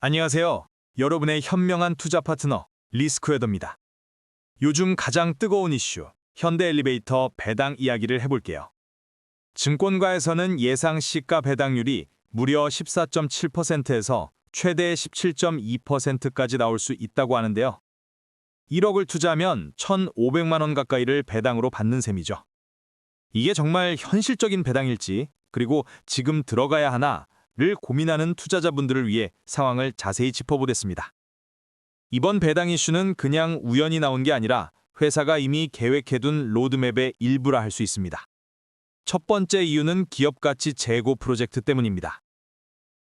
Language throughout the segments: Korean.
안녕하세요. 여러분의 현명한 투자 파트너 리스크웨더입니다. 요즘 가장 뜨거운 이슈, 현대엘리베이터 배당 이야기를 해볼게요. 증권가에서는 예상 시가 배당률이 무려 14.7%에서 최대 17.2%까지 나올 수 있다고 하는데요. 1억을 투자하면 1,500만 원 가까이를 배당으로 받는 셈이죠. 이게 정말 현실적인 배당일지, 그리고 지금 들어가야 하나 를 고민하는 투자자분들을 위해 상황을 자세히 짚어보겠습니다. 이번 배당 이슈는 그냥 우연히 나온 게 아니라 회사가 이미 계획해둔 로드맵의 일부라 할 수 있습니다. 첫 번째 이유는 기업가치 재고 프로젝트 때문입니다.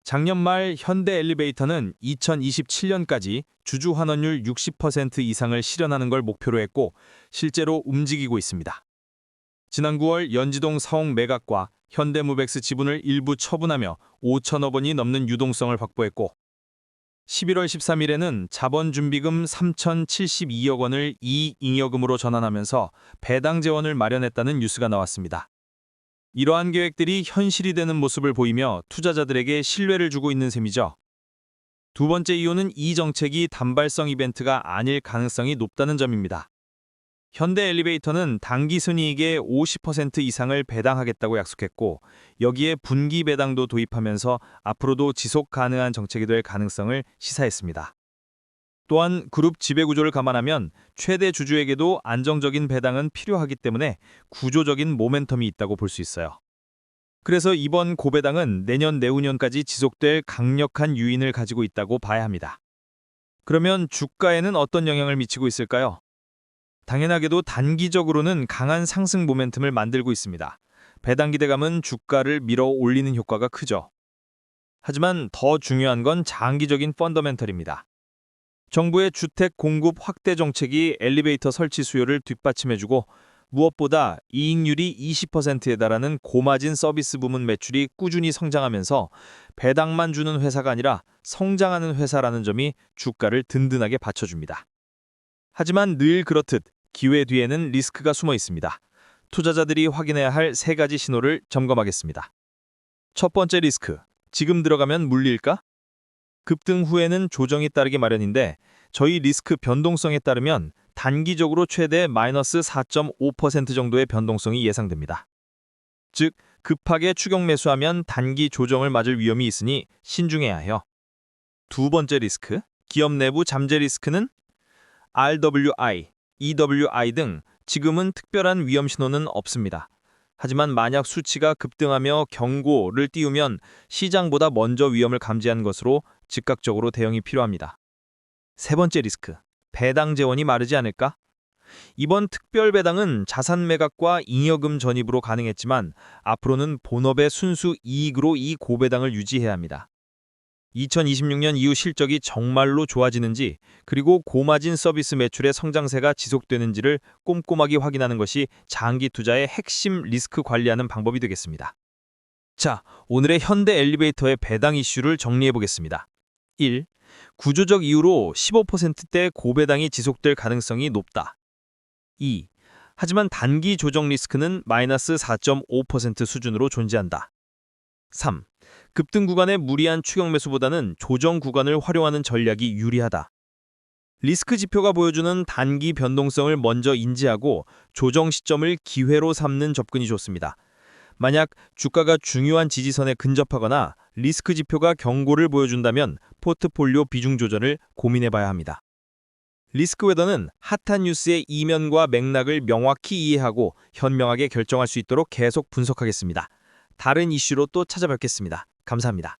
작년 말 현대엘리베이터는 2027년까지 주주 환원율 60% 이상을 실현하는 걸 목표로 했고 실제로 움직이고 있습니다. 지난 9월 연지동 사옥 매각과 현대무백스 지분을 일부 처분하며 5천억 원이 넘는 유동성을 확보했고 11월 13일에는 자본준비금 3,072억 원을 이익잉여금으로 전환하면서 배당 재원을 마련했다는 뉴스가 나왔습니다. 이러한 계획들이 현실이 되는 모습을 보이며 투자자들에게 신뢰를 주고 있는 셈이죠. 두 번째 이유는 이 정책이 단발성 이벤트가 아닐 가능성이 높다는 점입니다. 현대엘리베이터는 당기 순이익의 50% 이상을 배당하겠다고 약속했고 여기에 분기 배당도 도입하면서 앞으로도 지속 가능한 정책이 될 가능성을 시사했습니다. 또한 그룹 지배구조를 감안하면 최대 주주에게도 안정적인 배당은 필요하기 때문에 구조적인 모멘텀이 있다고 볼 수 있어요. 그래서 이번 고배당은 내년 내후년까지 지속될 강력한 유인을 가지고 있다고 봐야 합니다. 그러면 주가에는 어떤 영향을 미치고 있을까요? 당연하게도 단기적으로는 강한 상승 모멘텀을 만들고 있습니다. 배당 기대감은 주가를 밀어 올리는 효과가 크죠. 하지만 더 중요한 건 장기적인 펀더멘털입니다. 정부의 주택 공급 확대 정책이 엘리베이터 설치 수요를 뒷받침해주고 무엇보다 이익률이 20%에 달하는 고마진 서비스 부문 매출이 꾸준히 성장하면서 배당만 주는 회사가 아니라 성장하는 회사라는 점이 주가를 든든하게 받쳐줍니다. 하지만 늘 그렇듯 기회 뒤에는 리스크가 숨어 있습니다. 투자자들이 확인해야 할 세 가지 신호를 점검하겠습니다. 첫 번째 리스크, 지금 들어가면 물릴까? 급등 후에는 조정이 따르기 마련인데 저희 리스크 변동성에 따르면 단기적으로 최대 마이너스 4.5% 정도의 변동성이 예상됩니다. 즉, 급하게 추격 매수하면 단기 조정을 맞을 위험이 있으니 신중해야 해요. 두 번째 리스크, 기업 내부 잠재 리스크는 RWI, EWI 등 지금은 특별한 위험 신호는 없습니다. 하지만 만약 수치가 급등하며 경고를 띄우면 시장보다 먼저 위험을 감지한 것으로 즉각적으로 대응이 필요합니다. 세 번째 리스크, 배당 재원이 마르지 않을까? 이번 특별 배당은 자산 매각과 잉여금 전입으로 가능했지만 앞으로는 본업의 순수 이익으로 이 고배당을 유지해야 합니다. 2026년 이후 실적이 정말로 좋아지는지 그리고 고마진 서비스 매출의 성장세가 지속되는지를 꼼꼼하게 확인하는 것이 장기 투자의 핵심 리스크 관리하는 방법이 되겠습니다. 자, 오늘의 현대엘리베이터의 배당 이슈를 정리해 보겠습니다. 1. 구조적 이유로 15%대 고배당이 지속될 가능성이 높다. 2. 하지만 단기 조정 리스크는 마이너스 4.5% 수준으로 존재한다. 3. 급등 구간의 무리한 추격 매수보다는 조정 구간을 활용하는 전략이 유리하다. 리스크 지표가 보여주는 단기 변동성을 먼저 인지하고 조정 시점을 기회로 삼는 접근이 좋습니다. 만약 주가가 중요한 지지선에 근접하거나 리스크 지표가 경고를 보여준다면 포트폴리오 비중 조절을 고민해봐야 합니다. 리스크웨더는 핫한 뉴스의 이면과 맥락을 명확히 이해하고 현명하게 결정할 수 있도록 계속 분석하겠습니다. 다른 이슈로 또 찾아뵙겠습니다. 감사합니다.